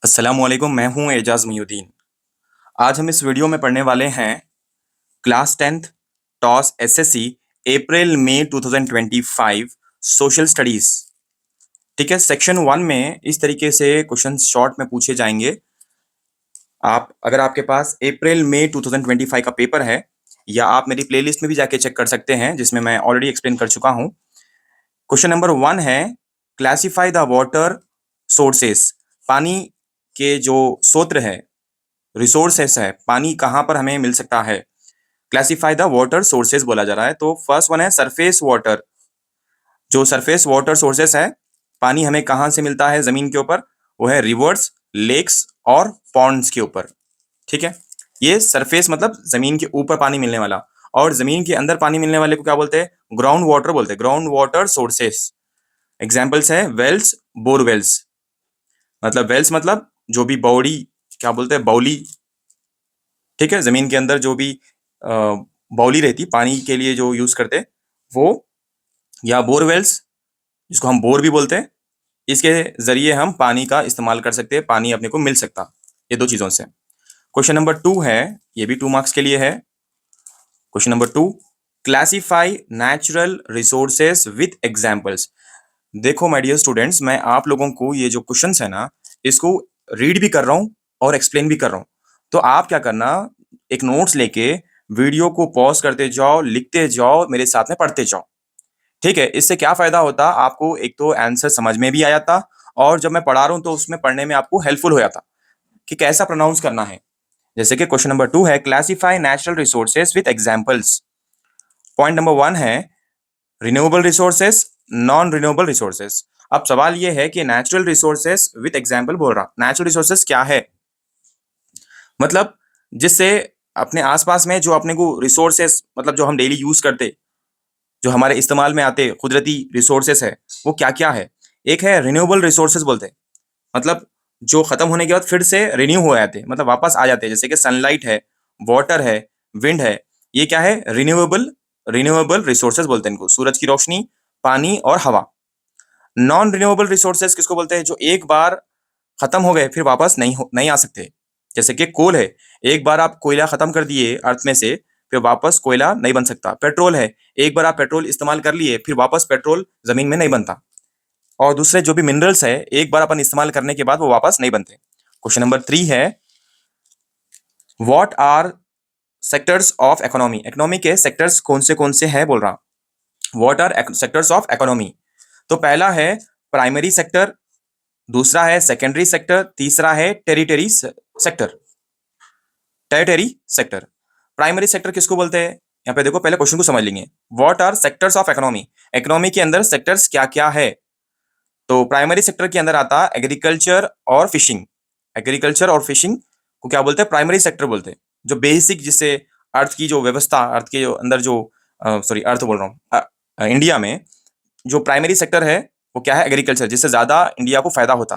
अस्सलामुअलैकुम, मैं हूं एजाज मुहिउद्दीन। आज हम इस वीडियो में पढ़ने वाले हैं क्लास 10th टॉस एसएससी अप्रैल मई 2025 सोशल स्टडीज। ठीक है, सेक्शन 1 में इस तरीके से क्वेश्चन शॉर्ट में पूछे जाएंगे। आप अगर आपके पास अप्रैल मई 2025 का पेपर है, या आप मेरी प्लेलिस्ट में भी जाके चेक कर सकते हैं जिसमें मैं ऑलरेडी एक्सप्लेन कर चुका हूं। क्वेश्चन नंबर 1 है, क्लासिफाई द वाटर सोर्सेस। पानी के जो स्रोत है, रिसोर्सेस है, पानी कहाँ पर हमें मिल सकता है। क्लासिफाई द वाटर सोर्सेस बोला जा रहा है। तो फर्स्ट वन है सरफेस वाटर। जो सरफेस वाटर सोर्सेस है, पानी हमें कहाँ से मिलता है जमीन के ऊपर, वो है रिवर्स, लेक्स और पॉन्ड्स के ऊपर। ठीक है, ये सरफेस मतलब जमीन के ऊपर पानी मिलने वाला, और जमीन के अंदर पानी मिलने वाले को क्या बोलते हैं, ग्राउंड वाटर बोलते हैं, ग्राउंड वाटर सोर्सेस। एग्जाम्पल्स है वेल्स, बोरवेल्स। मतलब वेल्स मतलब जो भी बॉडी, क्या बोलते हैं, बाउली। ठीक है, जमीन के अंदर जो भी बाउली रहती पानी के लिए जो यूज करते वो, या बोरवेल्स जिसको हम बोर भी बोलते हैं, इसके जरिए हम पानी का इस्तेमाल कर सकते हैं, पानी अपने को मिल सकता ये दो चीजों से। क्वेश्चन नंबर 2 है, ये भी 2 मार्क्स के लिए है। Question number 2, classify natural resources with examples. देखो माय डियर स्टूडेंट्स, मैं आप लोगों को ये जो क्वेश्चंस है ना, इसको रीड भी कर रहा हूँ और एक्सप्लेन भी कर रहा हूँ। तो आप क्या करना, एक नोट्स लेके वीडियो को पॉज करते जाओ, लिखते जाओ, मेरे साथ में पढ़ते जाओ। ठीक है, इससे क्या फायदा होता, आपको एक तो आंसर समझ में भी आ जाता, और जब मैं पढ़ा रहा हूं तो उसमें पढ़ने में आपको हेल्पफुल हो जाता कि कैसा प्रोनाउंस करना है। जैसे कि क्वेश्चन नंबर 2 है, classify natural resources with examples. Point number 1 है renewable resources, non renewable resources. अब सवाल यह है कि नेचुरल रिसोर्सेस विथ एग्जाम्पल बोल रहा, नेचुरल रिसोर्सेस क्या है, मतलब जिससे अपने आसपास में जो अपने को रिसोर्सेस, मतलब जो हम डेली यूज करते, जो हमारे इस्तेमाल में आते कुदरती रिसोर्सेस है, वो क्या क्या है। एक है रिन्यूएबल रिसोर्सेस बोलते हैं, मतलब जो खत्म होने के बाद फिर से रिन्यू हो जाते, मतलब वापस आ जाते हैं। जैसे कि सनलाइट है, वाटर है, विंड है, ये क्या है, रिन्यूएबल रिन्यूएबल रिसोर्सेज बोलते हैं इनको। सूरज की रोशनी, पानी और हवा। नॉन रिन्यूएबल रिसोर्सेज किसको बोलते हैं, जो एक बार खत्म हो गए फिर वापस नहीं आ सकते। जैसे कि कोल है, एक बार आप कोयला खत्म कर दिए अर्थ में से, फिर वापस कोयला नहीं बन सकता। पेट्रोल है, एक बार आप पेट्रोल इस्तेमाल कर लिए फिर वापस पेट्रोल जमीन में नहीं बनता। और दूसरे जो भी मिनरल्स है, एक बार अपन इस्तेमाल करने के बाद वो वापस नहीं बनते। क्वेश्चन नंबर 3 है, what are sectors of economy. Economy के सेक्टर्स कौन से हैं बोल रहा, what are sectors of economy. तो पहला है प्राइमरी सेक्टर, दूसरा है सेकेंडरी सेक्टर, तीसरा है territory sector. Territory sector, primary sector किसको बोलते हैं, यहाँ पे देखो पहले क्वेश्चन को समझ लेंगे। What are sectors of economy, economy के अंदर सेक्टर्स क्या क्या है। तो प्राइमरी सेक्टर के अंदर आता एग्रीकल्चर और फिशिंग। एग्रीकल्चर और फिशिंग को क्या बोलते हैं, प्राइमरी सेक्टर बोलते हैं। जो बेसिक, जिससे अर्थ की जो व्यवस्था, अर्थ के जो अंदर जो, सॉरी अर्थ बोल रहा हूँ, इंडिया में जो प्राइमरी सेक्टर है वो क्या है, एग्रीकल्चर, जिससे ज्यादा इंडिया को फायदा होता।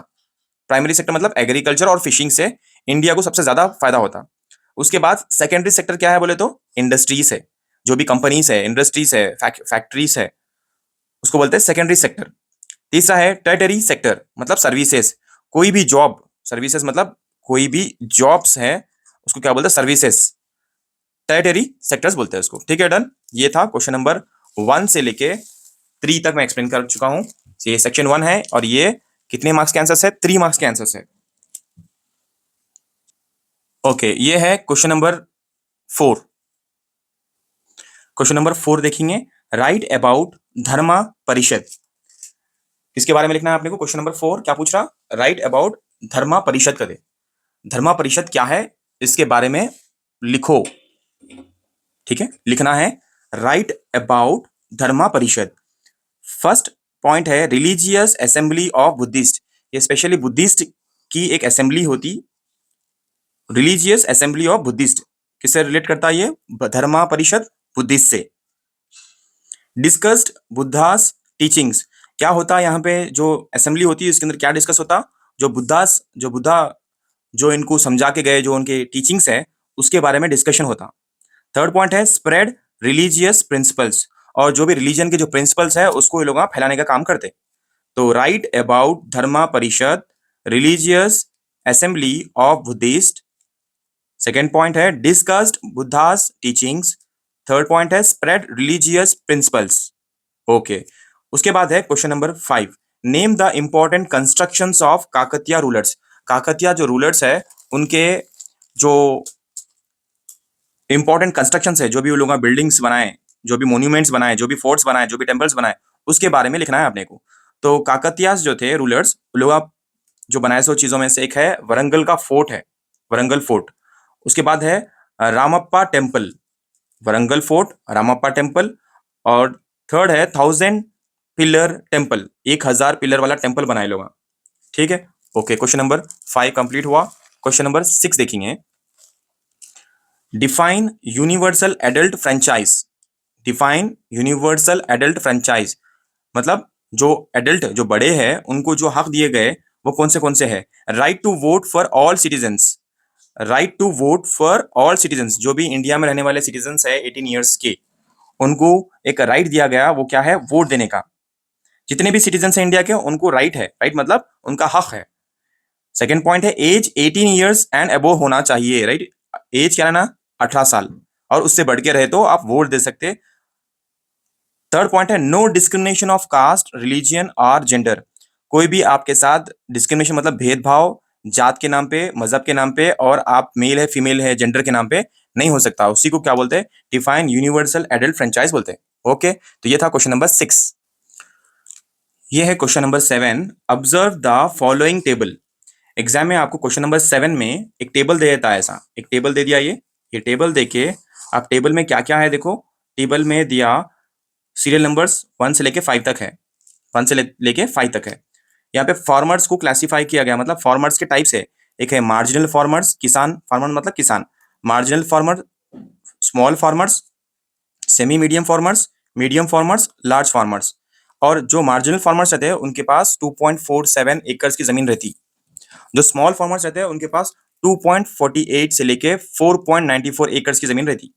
प्राइमरी सेक्टर मतलब एग्रीकल्चर और फिशिंग से इंडिया को सबसे ज्यादा फायदा होता। उसके बाद सेकेंडरी सेक्टर क्या है बोले तो इंडस्ट्रीज है, जो भी कंपनीज है, इंडस्ट्रीज है, फैक्ट्रीज है, उसको बोलते हैं सेकेंडरी सेक्टर। तीसरा है टेरिटरी सेक्टर, मतलब सर्विसेज, कोई भी जॉब, सर्विसेज मतलब कोई भी जॉब्स है, उसको क्या बोलते हैं, सर्विसेज। टेरिटरी सेक्टर्स बोलते हैं उसको। ठीक है, डन। ये था क्वेश्चन नंबर 1 से लेके 3 तक मैं एक्सप्लेन कर चुका हूं। ये सेक्शन 1 है, और ये कितने मार्क्स के आंसर्स है, 3 मार्क्स के आंसर्स है। ओके, ये है क्वेश्चन नंबर 4। क्वेश्चन नंबर 4 देखेंगे, राइट अबाउट धर्मा परिषद। किसके बारे में लिखना है आपने को, क्वेश्चन नंबर 4 क्या पूछ रहा, राइट अबाउट धर्मा परिषद करे। धर्मा परिषद क्या है, इसके बारे में लिखो। ठीक है, लिखना है राइट अबाउट धर्मा परिषद। फर्स्ट पॉइंट है रिलीजियस असेंबली ऑफ बुद्धिस्ट। ये स्पेशली बुद्धिस्ट की एक असेंबली होती, रिलीजियस असेंबली ऑफ बुद्धिस्ट। किससे रिलेट करता है ये, धर्मा परिषद बुद्धिस्ट से। डिस्कस्ड बुद्धास टीचिंग्स, क्या होता है यहाँ पे, जो असेंबली होती है इसके अंदर क्या डिस्कस होता, जो बुद्धा जो इनको समझा के गए, जो उनके टीचिंग्स है उसके बारे में डिस्कशन होता। थर्ड पॉइंट है स्प्रेड रिलीजियस प्रिंसिपल्स, और जो भी रिलीजन के जो प्रिंसिपल्स है उसको ये लोग फैलाने का काम करते। तो right about Dharma Parishad religious assembly of Buddhist. Second point है discussed Buddha's teachings. Third point है स्प्रेड रिलीजियस प्रिंसिपल्स। ओके, उसके बाद है question number 5, name the important constructions of Kakatiya rulers. Kakatiya जो रूलर्स है उनके जो इंपॉर्टेंट कंस्ट्रक्शंस है, जो भी वो लोग बिल्डिंग्स बनाए, जो भी मोन्यूमेंट्स बनाए, जो भी फोर्ट्स बनाए, जो भी टेम्पल्स बनाए, उसके बारे में लिखना है अपने को। तो काकतियास जो थे रूलर्स, लोग आप जो बनाए सो चीजों में से एक है वरंगल का फोर्ट है, वरंगल फोर्ट। उसके बाद है Ramappa temple, Warangal fort, Ramappa temple. और थर्ड है 1000 पिलर टेम्पल, 1000 पिलर वाला टेम्पल बनाए लोग। ठीक है, ओके, क्वेश्चन नंबर 5 कंप्लीट हुआ। क्वेश्चन नंबर 6 देखेंगे। Define universal adult franchise. Define universal adult franchise मतलब जो एडल्ट, जो बड़े हैं, उनको जो हक दिए गए वो कौन से हैं। Right to vote for all citizens, right to vote for all citizens, जो भी इंडिया में रहने वाले सिटीजन्स है 18 ईयर्स के, उनको एक राइट दिया गया, वो क्या है, वोट देने का। जितने भी सिटीजन्स हैं इंडिया के, उनको राइट है, राइट मतलब उनका हक है। सेकेंड पॉइंट है एज 18 ईयर्स एंड अबोव होना चाहिए, राइट। एज क्या रहना, 18 साल, और उससे बढ़ के रहे तो आप वोट दे सकते। थर्ड पॉइंट है no discrimination of caste, religion और जेंडर। कोई भी आपके साथ डिस्क्रिमिनेशन मतलब भेदभाव जात के नाम पे, मजहब के नाम पे, और आप मेल है फीमेल है जेंडर के नाम पे नहीं हो सकता। उसी को क्या बोलते हैं, डिफाइन यूनिवर्सल एडल्ट फ्रेंचाइज बोलते हैं। ओके, तो ये था क्वेश्चन नंबर 6। ये है question number 7, observe the following table. Exam में आपको क्वेश्चन नंबर 7 में एक टेबल दे देता है, ऐसा एक टेबल दे दिया। ये टेबल देके आप टेबल में क्या क्या है देखो। टेबल में दिया सीरियल नंबर्स 1 से लेके 5 तक है, 1 से लेके 5 तक है। यहाँ पे फार्मर्स को क्लासिफाई किया गया, मतलब फार्मर्स के टाइप्स है। एक है मार्जिनल फार्मर्स, किसान, फार्मर मतलब किसान, marginal farmer, small farmers, semi medium farmers, large farmers. और जो मार्जिनल फार्मर्स रहते हैं उनके पास 2.47 एकर्स की जमीन रहती। जो स्मॉल फार्मर्स रहते हैं उनके पास 2.48 से लेके 4.94 एकर्स की जमीन रहती।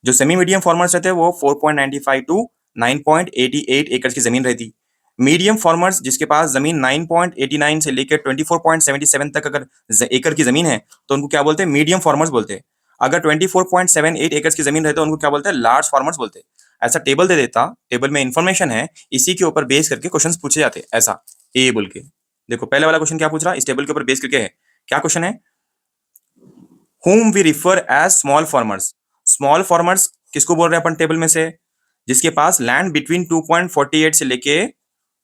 जो सेमी मीडियम फार्मर्स रहते हैं वो 4.95 टू 9.88 एकर्स की जमीन रहती। मीडियम फार्मर्स जिसके पास जमीन 9.89 से लेकर 24.77 तक अगर एकड़ की जमीन है तो उनको क्या बोलते हैं, मीडियम फार्मर्स बोलते हैं। अगर 24.78 एकर्स की जमीन रहते तो उनको क्या बोलते हैं, लार्ज फार्मर्स बोलते हैं। ऐसा टेबल दे देता, टेबल में इंफॉर्मेशन है, इसी के ऊपर बेस करके क्वेश्चंस पूछे जाते, ऐसा ए बोल के। देखो पहले वाला क्वेश्चन क्या पूछ रहा, इस टेबल के ऊपर बेस करके है। क्या क्वेश्चन है, whom we refer as small farmers। Small farmers किसको बोल रहे हैं अपन टेबल में से, जिसके पास लैंड बिटवीन 2.48 से लेके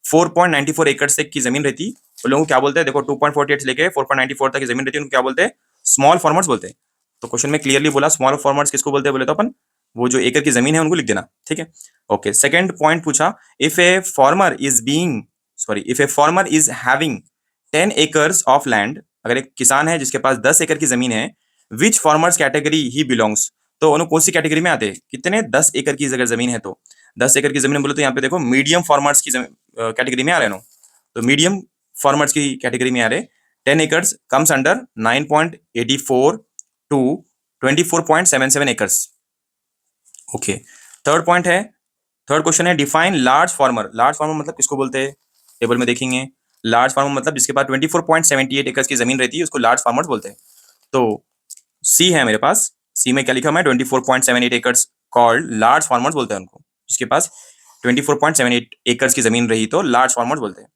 4.94 एकड़ तक की जमीन रहती, उन लोगों को क्या बोलते हैं, देखो 2.48 से लेके 4.94 तक की जमीन रहती है, उनको क्या बोलते हैं, स्मॉल फार्मर्स बोलते हैं। तो क्वेश्चन में क्लियरली बोला स्मॉल फार्मर्स किसको बोलते हैं, बोले तो अपन वो जो एकड़ की जमीन है उनको लिख देना। ठीक है, ओके। सेकंड पॉइंट पूछा, if a farmer is being sorry if a farmer is having 10 acres of land, अगर एक किसान है जिसके पास 10 एकड़ की जमीन है, विच फार्मर्स कैटेगरी ही बिलोंग्स, तो उन्होंने कौन सी कैटेगरी में आते हैं, कितने, 10 एकड़ की अगर जमीन है तो 10 एकड़ की जमीन बोले तो यहाँ पे देखो मीडियम फार्मर्स की कैटेगरी में आ रहे हैं। तो मीडियम फार्मर्स की कैटेगरी में आ रहे। 10 acres comes under 9.84 to 24.77 acres. Okay, third point है, थर्ड क्वेश्चन है define large farmer. Large farmer मतलब किसको बोलते हैं, टेबल में देखेंगे। लार्ज फार्मर मतलब जिसके पास 24.78 एकर्स की जमीन रहती है उसको लार्ज फार्मर्स बोलते हैं। तो सी है मेरे पास, सी में क्या लिखा मैं, 24.78 एकर्स कॉल्ड लार्ज फार्मर्स बोलते हैं उनको, जिसके पास 24.78 एकर्स की जमीन रही तो लार्ज फार्मर्स बोलते हैं।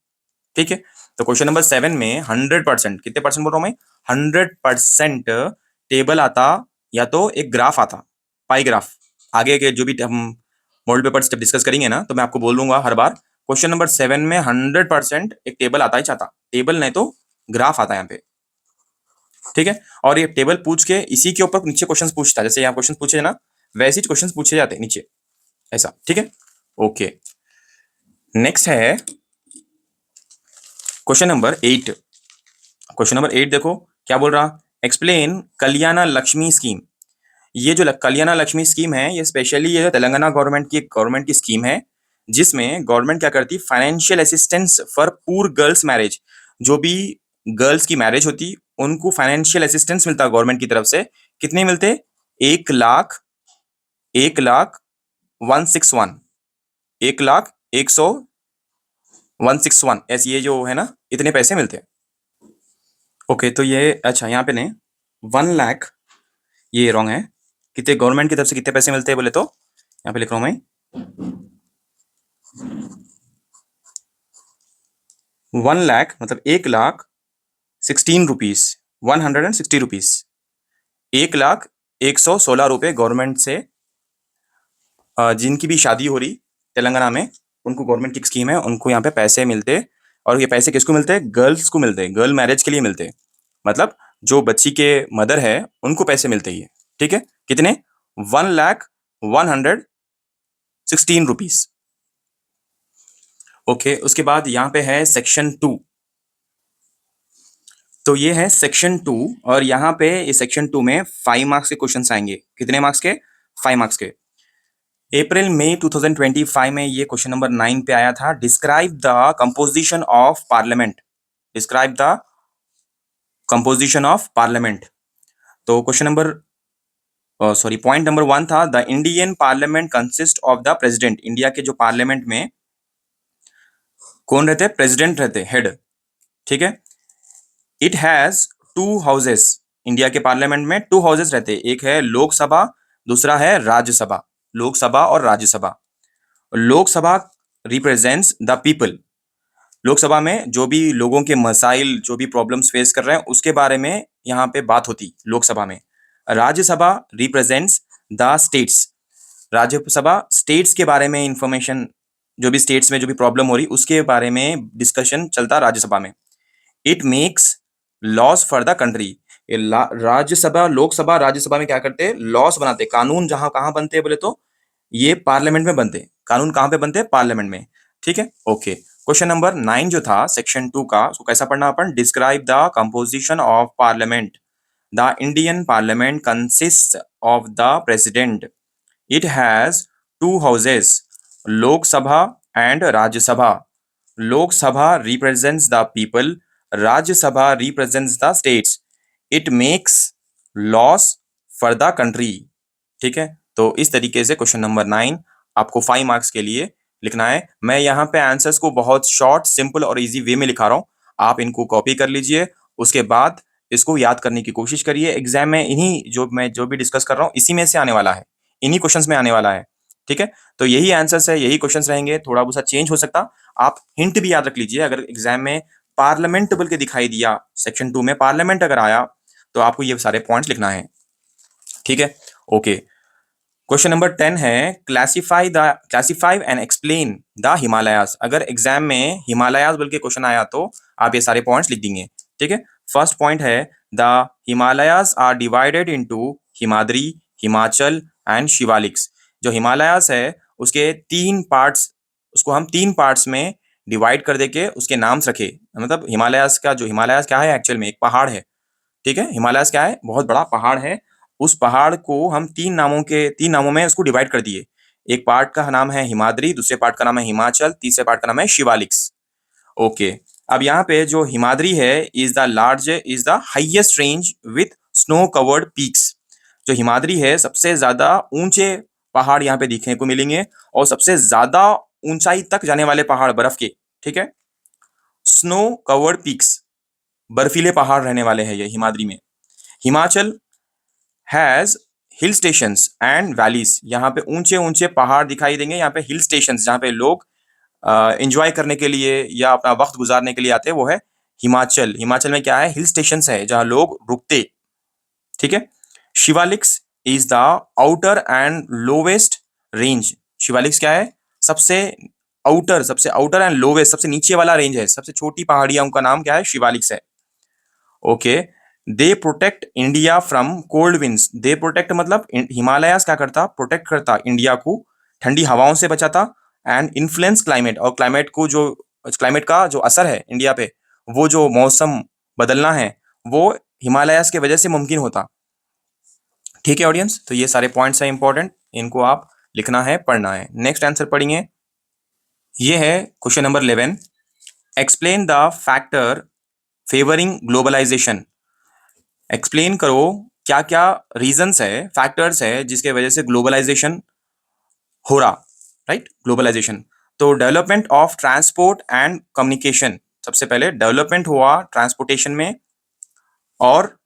ठीक है, तो क्वेश्चन नंबर 7 में 100%, कितने परसेंट बोल रहा हूं मैं, 100% टेबल आता, या तो एक ग्राफ आता, पाई ग्राफ। आगे के जो भी हम मॉडल पेपर स्टेप डिस्कस करेंगे ना, तो मैं आपको बोल दूंगा हर बार। क्वेश्चन नंबर 7 में 100% एक टेबल आता ही चाहता, टेबल नहीं तो ग्राफ आता है यहाँ पे। ठीक है, और ये टेबल पूछ के इसी के ऊपर नीचे क्वेश्चंस पूछता है, जैसे यहाँ क्वेश्चन पूछे ना वैसे ही क्वेश्चंस पूछे जाते हैं नीचे, ऐसा। ठीक है, ओके। नेक्स्ट है क्वेश्चन नंबर 8। क्वेश्चन नंबर 8 देखो क्या बोल रहा, एक्सप्लेन कल्याणा लक्ष्मी स्कीम। ये जो कल्याणा लक्ष्मी स्कीम है, ये स्पेशली ये तेलंगाना गवर्नमेंट की स्कीम है, जिसमें गवर्नमेंट क्या करती, financial assistance for poor girls marriage. जो भी गर्ल्स की मैरिज होती उनको फाइनेंशियल असिस्टेंस मिलता गवर्नमेंट की तरफ से। कितने मिलते, 1 लाख, 1,61,, 1,01,161, ऐसे ये जो है ना, इतने पैसे मिलते हैं। ओके, तो ये अच्छा यहाँ पे नहीं, 1 लाख, ये रॉन्ग है। कितने गवर्नमेंट की तरफ से कितने पैसे मिलते हैं बोले तो यहाँ पे लिख रहा हूँ मैं, 1 लाख मतलब 1 लाख 16 रुपीज, 160 रुपीज, 1 लाख 116 रुपये गवर्नमेंट से जिनकी भी शादी हो रही तेलंगाना में, उनको गवर्नमेंट की स्कीम है, उनको यहाँ पे पैसे मिलते। और ये पैसे किसको मिलते हैं? गर्ल्स को मिलते हैं, गर्ल मैरिज के लिए मिलते हैं। मतलब जो बच्ची के मदर है उनको पैसे मिलते ही है। ठीक है, कितने? 1 लाख 116 रुपीज। ओके, उसके बाद यहाँ पे है सेक्शन 2। तो ये है सेक्शन 2, और यहाँ पे इस सेक्शन 2 में 5 मार्क्स के क्वेश्चन आएंगे। कितने मार्क्स के? 5 मार्क्स के। अप्रैल मई 2025 में ये क्वेश्चन नंबर 9 पे आया था। Describe the composition of parliament. Describe the composition of parliament. तो question number sorry point number 1 था, the Indian parliament consist of the president. India के जो पार्लियामेंट में कौन रहते हैं? प्रेसिडेंट रहते, हेड। ठीक है। It has 2 houses. इंडिया के पार्लियामेंट में 2 हाउसेस रहते हैं, एक है लोकसभा, दूसरा है राज्यसभा। लोकसभा और Rajya Sabha. Lok Sabha represents the people. Lok Sabha में जो भी लोगों के मसाइल, जो भी प्रॉब्लम्स फेस कर रहे हैं, उसके बारे में यहाँ पे बात होती लोकसभा में। Rajya Sabha represents the states. Rajya Sabha states के बारे में इंफॉर्मेशन, जो भी स्टेट्स में जो भी प्रॉब्लम हो रही उसके बारे में डिस्कशन चलता राज्यसभा में। It makes laws for the country. ये राज्यसभा, लोकसभा, राज्यसभा में क्या करते हैं? लॉस बनाते। कानून जहां कहां बनते हैं बोले तो ये पार्लियामेंट में बनते हैं। कानून कहां पे बनते हैं? पार्लियामेंट में। ठीक है, ओके। क्वेश्चन नंबर 9 जो था सेक्शन 2 का, उसको कैसा पढ़ना अपन? Describe the composition of parliament. The Indian parliament consist of the president. It has 2 houses, Lok Sabha and Rajya Sabha. Lok Sabha represents the people, Rajya Sabha represents the states. It makes laws for the country. ठीक है, तो इस तरीके से question number 9 आपको 5 marks के लिए लिखना है। मैं यहाँ पे आंसर्स को बहुत शॉर्ट, सिंपल और इजी वे में लिखा रहा हूँ। आप इनको कॉपी कर लीजिए, उसके बाद इसको याद करने की कोशिश करिए। एग्जाम में इन्हीं जो भी डिस्कस कर रहा हूँ इसी में से आने वाला है, इन्हीं क्वेश्चंस में आने वाला है। ठीक है, तो यही आंसर्स है, यही क्वेश्चंस रहेंगे। थोड़ा बहुत चेंज हो सकता, आप हिंट भी याद रख लीजिए। अगर एग्जाम में पार्लियामेंट बोल के दिखाई दिया, सेक्शन 2 में पार्लियामेंट अगर आया, तो आपको ये सारे पॉइंट्स लिखना है। ठीक है, ओके। क्वेश्चन नंबर 10 है, classify and explain the Himalayas. अगर एग्जाम में हिमालयाज बोल के क्वेश्चन आया तो आप ये सारे पॉइंट्स लिख देंगे। ठीक है, फर्स्ट पॉइंट है, the Himalayas are divided into Himadri, Himachal and Shivaliks. जो हिमालयाज है उसके 3 पार्ट्स, उसको हम 3 पार्ट्स में डिवाइड कर देके उसके नाम्स रखे। मतलब हिमालयाज का, जो हिमालयाज क्या है एक्चुअल में एक पहाड़ है। ठीक है, हिमालयस क्या है? बहुत बड़ा पहाड़ है। उस पहाड़ को हम 3 नामों में उसको डिवाइड कर दिए। एक पार्ट का नाम है हिमाद्री, दूसरे पार्ट का नाम है हिमाचल, तीसरे पार्ट का नाम है शिवालिक्स। ओके, अब यहाँ पे जो हिमाद्री है is the highest range with snow covered peaks. जो हिमाद्री है सबसे ज्यादा ऊंचे पहाड़ यहाँ पे दिखने को मिलेंगे, और सबसे ज्यादा ऊंचाई तक जाने वाले पहाड़ बर्फ के। ठीक है, स्नो कवर्ड पीक्स, बर्फीले पहाड़ रहने वाले हैं ये हिमाद्री में। Himachal has hill stations and valleys. यहाँ पे ऊंचे ऊंचे पहाड़ दिखाई देंगे, यहाँ पे हिल स्टेशंस जहाँ पे लोग एंजॉय करने के लिए या अपना वक्त गुजारने के लिए आते हैं, वो है हिमाचल। हिमाचल में क्या है? हिल स्टेशंस है जहाँ लोग रुकते। ठीक है, Shivaliks is the outer and lowest range. Shivaliks क्या है? सबसे आउटर एंड लोवेस्ट, सबसे नीचे वाला रेंज है, सबसे छोटी पहाड़ियां, उनका नाम क्या है? शिवालिक्स है। Okay, they protect India from cold winds. They protect मतलब हिमालयास क्या करता? प्रोटेक्ट करता इंडिया को ठंडी हवाओं से बचाता। एंड इन्फ्लुएंस क्लाइमेट, और क्लाइमेट को जो, क्लाइमेट का जो असर है इंडिया पे, वो जो मौसम बदलना है वो हिमालयास के वजह से मुमकिन होता। ठीक है ऑडियंस, तो ये सारे पॉइंट्स हैं इंपॉर्टेंट, इनको आप लिखना है, पढ़ना है। नेक्स्ट आंसर पढ़िए। ये है question number 11, explain the factor favouring globalisation. Explain करो क्या क्या रीजंस है, फैक्टर्स है जिसके वजह से ग्लोबलाइजेशन हो रहा। Right, globalisation. तो development of transport and communication, सबसे पहले डेवलपमेंट हुआ ट्रांसपोर्टेशन में, और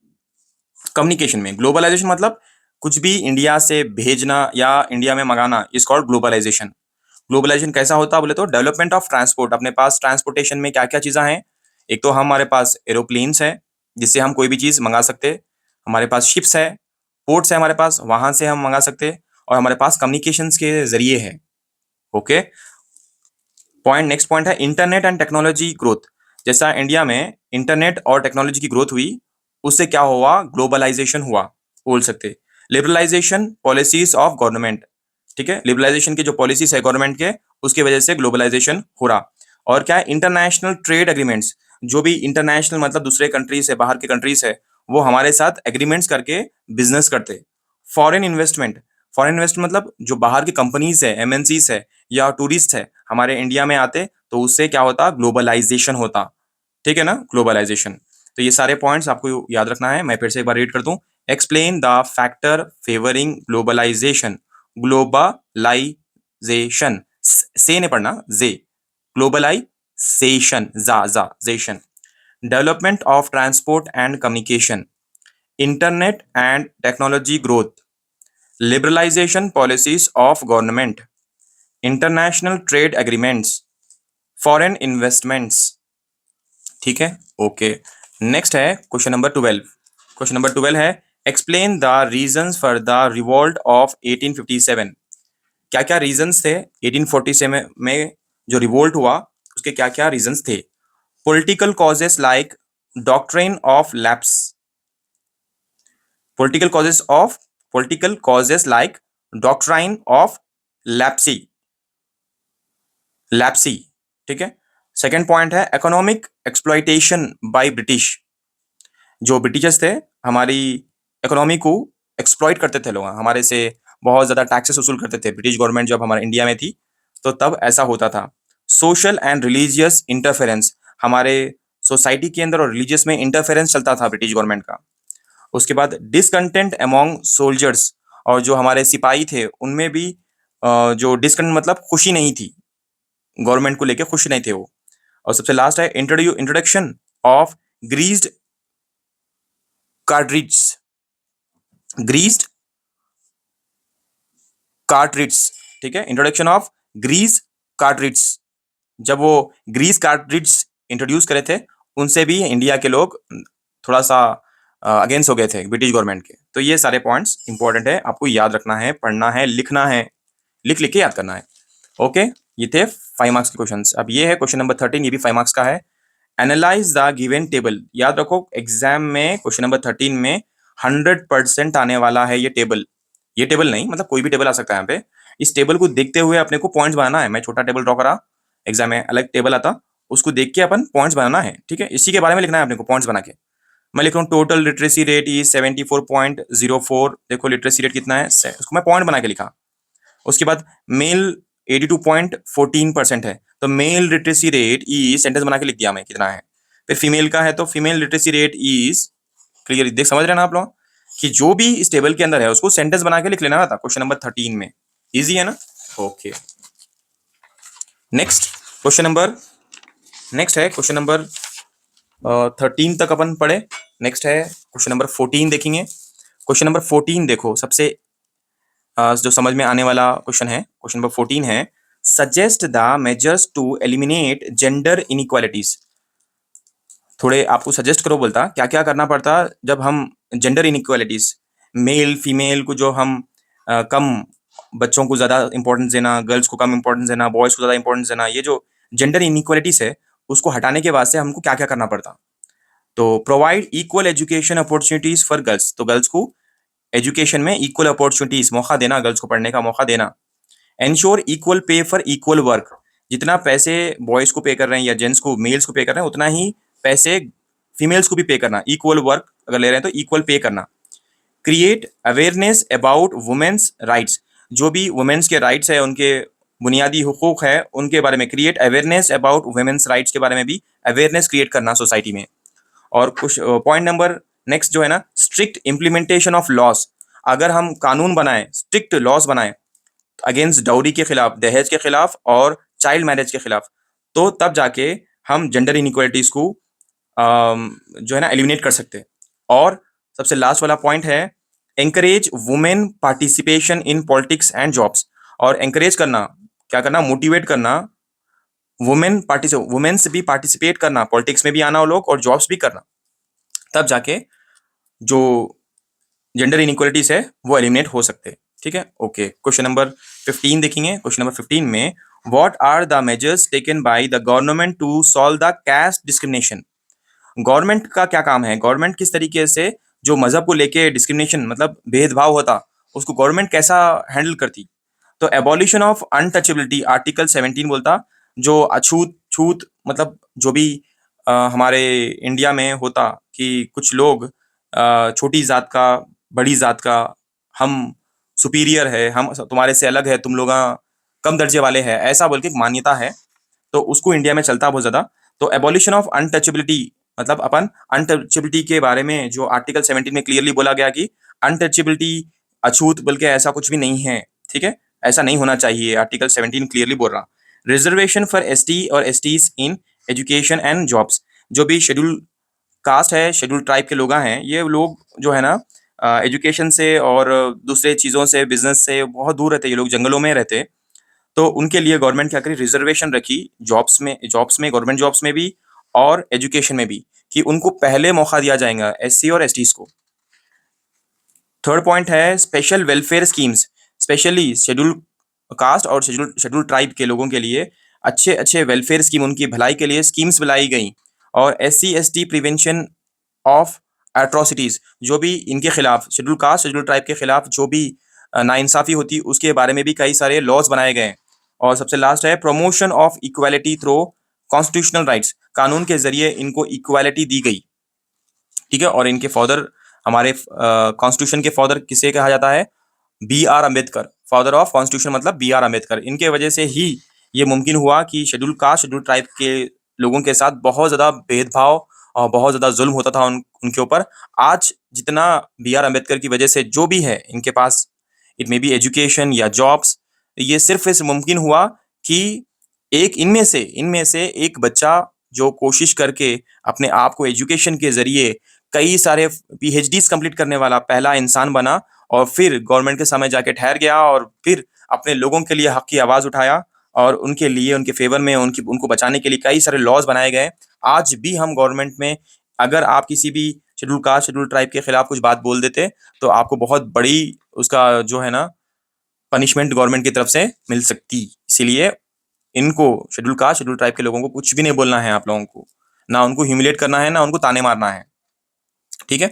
कम्युनिकेशन में। ग्लोबलाइजेशन मतलब कुछ भी इंडिया से भेजना या इंडिया में मंगाना इज कॉल्ड ग्लोबलाइजेशन। ग्लोबलाइजेशन कैसा होता है बोले तो डेवलपमेंट ऑफ ट्रांसपोर्ट। अपने पास ट्रांसपोर्टेशन में क्या क्या चीज़ें हैं, एक तो हमारे पास एरोप्लेन्स है जिससे हम कोई भी चीज़ मंगा सकते, हमारे पास शिप्स है, पोर्ट्स है हमारे पास, वहां से हम मंगा सकते, और हमारे पास कम्युनिकेशंस के जरिए है। ओके, पॉइंट नेक्स्ट पॉइंट है इंटरनेट एंड टेक्नोलॉजी ग्रोथ। जैसा इंडिया में इंटरनेट और टेक्नोलॉजी की ग्रोथ हुई, उससे क्या हुआ, ग्लोबलाइजेशन हुआ बोल सकते। लिबरलाइजेशन पॉलिसीज ऑफ गवर्नमेंट, ठीक है, लिबरलाइजेशन की जो पॉलिसीज है गवर्नमेंट के, उसकी वजह से ग्लोबलाइजेशन हो रहा। और क्या है, इंटरनेशनल ट्रेड एग्रीमेंट्स, जो भी इंटरनेशनल मतलब दूसरे कंट्रीज है, बाहर के कंट्रीज है, वो हमारे साथ एग्रीमेंट्स करके बिजनेस करते। फॉरेन इन्वेस्टमेंट, फॉरेन इन्वेस्टमेंट मतलब जो बाहर की कंपनीज है, एमएनसीज है या टूरिस्ट है हमारे इंडिया में आते, तो उससे क्या होता, ग्लोबलाइजेशन होता। ठीक है ना, ग्लोबलाइजेशन। तो ये सारे पॉइंट्स आपको याद रखना है। मैं फिर से एक बार रीड कर दूं। Explain the factor favouring globalisation. Globalisation से नहीं पढ़ना, जे, ग्लोबलाइजेशन, जा जेशन। Development of transport and communication, internet and technology growth, liberalisation policies of government, international trade agreements, foreign investments. ठीक है, ओके। नेक्स्ट है क्वेश्चन नंबर 12। क्वेश्चन नंबर 12 है explain the reasons for the revolt of 1857। क्या क्या reasons थे 1847 में जो revolt हुआ, उसके क्या क्या रीजंस थे। Political causes like doctrine of lapse, political causes of, political causes like doctrine of lapse, lapse. ठीक है। सेकेंड पॉइंट है इकोनॉमिक एक्सप्लॉइटेशन बाय ब्रिटिश। जो ब्रिटिशर्स थे हमारी इकोनॉमी को एक्सप्लॉइट करते थे, लोग हमारे से बहुत ज्यादा टैक्सेस वसूल करते थे। ब्रिटिश गवर्नमेंट जब हमारे इंडिया में थी तो तब ऐसा होता था। सोशल एंड रिलीजियस इंटरफेरेंस, हमारे सोसाइटी के अंदर और रिलीजियस में इंटरफेरेंस चलता था ब्रिटिश गवर्नमेंट का। उसके बाद डिसकंटेंट अमॉन्ग सोल्जर्स, और जो हमारे सिपाही थे उनमें भी जो डिसकंटेंट मतलब खुशी नहीं थी, गवर्नमेंट को लेके खुश नहीं थे वो। और सबसे लास्ट है introduction of greased cartridge, greased cartridge. ठीक है, इंट्रोडक्शन ऑफ ग्रीस कार्ट्रिज। जब वो ग्रीस कार्ट्रिज इंट्रोड्यूस करे थे, उनसे भी इंडिया के लोग थोड़ा सा अगेंस्ट हो गए थे ब्रिटिश गवर्नमेंट के। तो ये सारे पॉइंट्स इंपॉर्टेंट है, आपको याद रखना है, पढ़ना है, लिखना है, लिख लिख के याद करना है। ओके, ये थे 5 मार्क्स के क्वेश्चंस। अब ये है क्वेश्चन नंबर 13, ये भी 5 मार्क्स का है। Analyse the given table. याद रखो एग्जाम में क्वेश्चन नंबर 13 में 100% आने वाला है ये टेबल। ये टेबल नहीं मतलब कोई भी टेबल आ सकता है यहाँ पे। इस टेबल को देखते हुए अपने को पॉइंट्स बनाना है। मैं छोटा टेबल ड्रॉ करा, एग्जाम में अलग टेबल आता, उसको देख के अपन पॉइंट्स बनाना है। ठीक है, इसी के बारे में लिखना है अपने को पॉइंट्स बना के। मैं लिख रहा हूँ टोटल लिटरेसी रेट इज 74.04। देखो लिटरेसी रेट कितना है, उसको मैं पॉइंट बना के लिखा। उसके बाद मेल 82.14% है, तो मेल लिटरेसी रेट ई सेंटेंस बना के लिख दिया मैं कितना है। फिर फीमेल का है तो female literacy rate is, clear देख समझ रहे हैं ना आप लोग, कि जो भी इस टेबल के अंदर है उसको सेंटेंस बना के लिख लेना था क्वेश्चन नंबर 13 में। इजी है ना, okay. Next question number, next है क्वेश्चन नंबर 13 तक अपन पढ़े। नेक्स्ट है क्वेश्चन नंबर 14 देखेंगे। क्वेश्चन नंबर 14 देखो, सबसे जो समझ में आने वाला क्वेश्चन है। क्वेश्चन नंबर 14 है suggest the measures to eliminate gender inequalities. थोड़े आपको सजेस्ट करो बोलता क्या क्या करना पड़ता जब हम जेंडर इनइक्वालिटीज, मेल फीमेल को जो हम कम, बच्चों को ज्यादा इंपॉर्टेंस देना, गर्ल्स को कम इंपॉर्टेंस देना, बॉयज को ज्यादा इंपॉर्टेंस देना, ये जो जेंडर इनइक्वालिटीज है उसको हटाने के वास्ते हमको क्या क्या करना पड़ता। तो provide equal education opportunities for girls, तो गर्ल्स को एजुकेशन में इक्वल अपॉर्चुनिटीज, मौका देना, गर्ल्स को पढ़ने का मौका देना। Ensure equal pay for equal work, जितना पैसे बॉयज को पे कर रहे हैं या जेंट्स को, मेल्स को पे कर रहे हैं, उतना ही पैसे फीमेल्स को भी पे करना। इक्वल वर्क अगर ले रहे हैं तो इक्वल पे करना। Create awareness about women's rights, जो भी वुमेन्स के राइट्स है, उनके बुनियादी हुकूक है, उनके बारे में create awareness about women's rights के बारे में भी अवेयरनेस क्रिएट करना सोसाइटी में। और कुछ पॉइंट नंबर नेक्स्ट जो है ना, स्ट्रिक्ट इम्प्लीमेंटेशन ऑफ लॉस, अगर हम कानून बनाए, स्ट्रिक्ट लॉस बनाए अगेंस्ट डाउरी के खिलाफ, दहेज के खिलाफ और चाइल्ड मैरिज के खिलाफ, तो तब जाके हम जेंडर इनइक्वालिटीज को जो है ना एलिमिनेट कर सकते हैं। और सबसे लास्ट वाला पॉइंट है encourage women participation in politics and jobs. और एंकरेज करना, क्या करना, मोटिवेट करना वुमेन्स भी पार्टिसिपेट करना, पॉलिटिक्स में भी आना वो लोग और जॉब्स भी करना, तब जाके जो जेंडर इनइक्वालिटीज है वो एलिमिनेट हो सकते हैं। ठीक है, ओके। क्वेश्चन नंबर 15 देखेंगे। क्वेश्चन नंबर 15 में what are the measures taken by the government to solve the caste discrimination. Government का क्या काम है, गवर्नमेंट किस तरीके से जो मजहब को लेके डिस्क्रिमिनेशन मतलब भेदभाव होता उसको गवर्नमेंट कैसा हैंडल करती। तो एबॉलिशन ऑफ अनटचेबिलिटी आर्टिकल 17 बोलता, जो अछूत छूत मतलब जो भी हमारे इंडिया में होता कि कुछ लोग छोटी जात का, बड़ी जात का, हम सुपीरियर है, हम तुम्हारे से अलग है, तुम लोग कम दर्जे वाले हैं, ऐसा बोल के एक मान्यता है। तो उसको इंडिया में चलता बहुत ज्यादा। तो एबॉलिशन ऑफ अनटचेबिलिटी मतलब अपन अनटचेबिलिटी के बारे में जो आर्टिकल 17 में क्लियरली बोला गया कि अनटचेबिलिटी अछूत बोल के ऐसा कुछ भी नहीं है। ठीक है, ऐसा नहीं होना चाहिए, आर्टिकल 17 क्लियरली बोल रहा। रिजर्वेशन फॉर एसटी और STs in education and jobs. जो भी शेड्यूल कास्ट है, शेड्यूल ट्राइब के लोग हैं, ये लोग जो है ना एजुकेशन से और दूसरे चीज़ों से, बिजनेस से बहुत दूर रहते हैं, ये लोग जंगलों में रहते हैं। तो उनके लिए गवर्नमेंट क्या करी, रिजर्वेशन रखी जॉब्स में गवर्नमेंट जॉब्स में भी और एजुकेशन में भी, कि उनको पहले मौका दिया जाएगा एससी और एसटीज को। थर्ड पॉइंट है special welfare schemes, specially schedule caste और शेड्यूल ट्राइब के लोगों के लिए अच्छे अच्छे वेलफेयर स्कीम, उनकी भलाई के लिए स्कीम्स बनाई गई। और SC ST prevention of atrocities, जो भी इनके खिलाफ, शेड्यूल कास्ट शेड्यूल ट्राइब के खिलाफ जो भी नाइंसाफी होती उसके बारे में भी कई सारे लॉज बनाए गए। और सबसे लास्ट है promotion of equality through constitutional rights, कानून के जरिए इनको इक्वालिटी दी गई। ठीक है, और इनके फादर, हमारे कॉन्स्टिट्यूशन के फादर किसे कहा जाता है, B R Ambedkar. Father of constitution मतलब बी आर अम्बेडकर। इनके वजह से ही ये मुमकिन हुआ कि शेड्यूल कास्ट शेड्यूल ट्राइब के लोगों के साथ बहुत ज्यादा भेदभाव और बहुत ज्यादा जुल्म होता था उनके ऊपर। आज जितना बी आर अम्बेडकर की वजह से जो भी है इनके पास, इट मे बी एजुकेशन या जॉब्स, ये सिर्फ इस मुमकिन हुआ कि एक इनमें से एक बच्चा जो कोशिश करके अपने आप को एजुकेशन के जरिए कई सारे पीएचडीज कंप्लीट करने वाला पहला इंसान बना, और फिर गवर्नमेंट के सामने जाके ठहर गया और फिर अपने लोगों के लिए हक की आवाज उठाया, और उनके लिए, उनके फेवर में, उनको बचाने के लिए कई सारे लॉज बनाए गए। आज भी हम गवर्नमेंट में अगर आप किसी भी शेड्यूल कास्ट शेड्यूल ट्राइब के खिलाफ कुछ बात बोल देते तो आपको बहुत बड़ी उसका जो है ना पनिशमेंट गवर्नमेंट की तरफ से मिल सकती। इसीलिए इनको, शेड्यूल कास्ट शेड्यूल ट्राइब के लोगों को कुछ भी नहीं बोलना है आप लोगों को, ना उनको ह्यूमिलेट करना है, ना उनको ताने मारना है। ठीक है,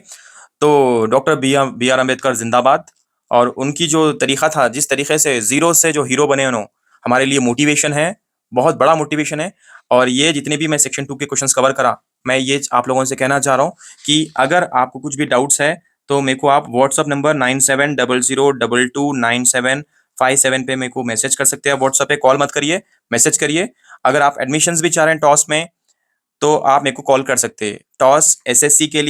तो डॉक्टर बी आर अम्बेडकर जिंदाबाद। और उनकी जो तरीका था, जिस तरीके से जीरो से जो हीरो बने उन्होंने, हमारे लिए मोटिवेशन है, बहुत बड़ा मोटिवेशन है। और ये जितने भी मैं सेक्शन 2 के क्वेश्चंस कवर करा, मैं ये आप लोगों से कहना चाह रहा हूँ कि अगर आपको कुछ भी डाउट्स है तो मेरे को आप व्हाट्सअप नंबर 9700229757 पे मेरे को मैसेज कर सकते हैं। व्हाट्सअप पे कॉल मत करिए, मैसेज करिए। अगर आप एडमिशन्स भी चाह रहे हैं टॉस में तो आप मेरे को कॉल कर सकते हैं। टॉस एसएससी के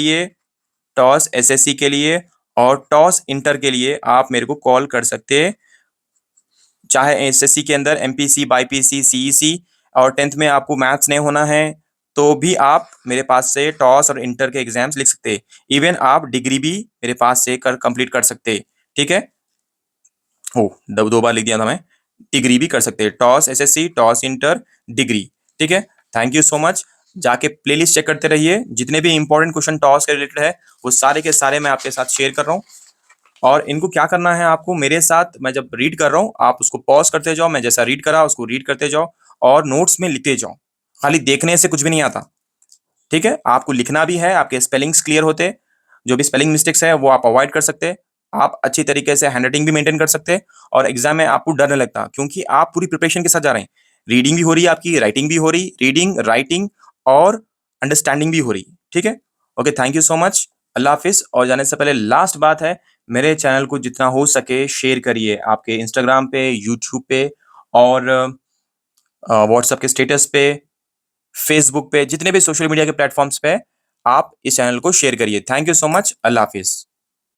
लिए और टॉस इंटर के लिए आप मेरे को कॉल कर सकते हैं। चाहे एसएससी के अंदर एमपीसी बाईपीसी सीईसी और 10th में आपको मैथ्स नहीं होना है तो भी आप मेरे पास से टॉस और इंटर के एग्जाम्स लिख सकते हैं। इवन आप डिग्री भी मेरे पास से कंप्लीट कर सकते हैं। ठीक है, ओ दो बार लिख दिया था मैं, डिग्री भी कर सकते हैं, toss SSC, toss inter, degree. ठीक है, थैंक यू सो मच। जाके प्लेलिस्ट चेक करते रहिए, जितने भी इंपॉर्टेंट क्वेश्चन टॉस के रिलेटेड है वो सारे के सारे मैं आपके साथ शेयर कर रहा हूँ। और इनको क्या करना है, आपको मेरे साथ, मैं जब रीड कर रहा हूँ आप उसको पॉज करते जाओ, मैं जैसा रीड करा उसको रीड करते जाओ और नोट्स में लिखते जाओ। खाली देखने से कुछ भी नहीं आता। ठीक है, आपको लिखना भी है, आपके स्पेलिंग्स क्लियर होते, जो भी स्पेलिंग मिस्टेक्स है वो आप अवॉइड कर सकते, आप अच्छी तरीके से हैंडराइटिंग भी मेंटेन कर सकते। और एग्जाम में आपको डर नहीं लगता क्योंकि आप पूरी प्रिपरेशन के साथ जा रहे हैं। रीडिंग भी हो रही है आपकी, राइटिंग भी हो रही, रीडिंग राइटिंग और अंडरस्टैंडिंग भी हो रही। ठीक है, okay, thank you so much, अल्लाह हाफिज। और जाने से पहले लास्ट बात है, मेरे चैनल को जितना हो सके शेयर करिए, आपके इंस्टाग्राम पे, यूट्यूब पे और व्हाट्सएप के स्टेटस पे, फेसबुक पे, जितने भी सोशल मीडिया के प्लेटफॉर्म्स पे आप इस चैनल को शेयर करिए। थैंक यू सो मच, अल्लाह हाफिज।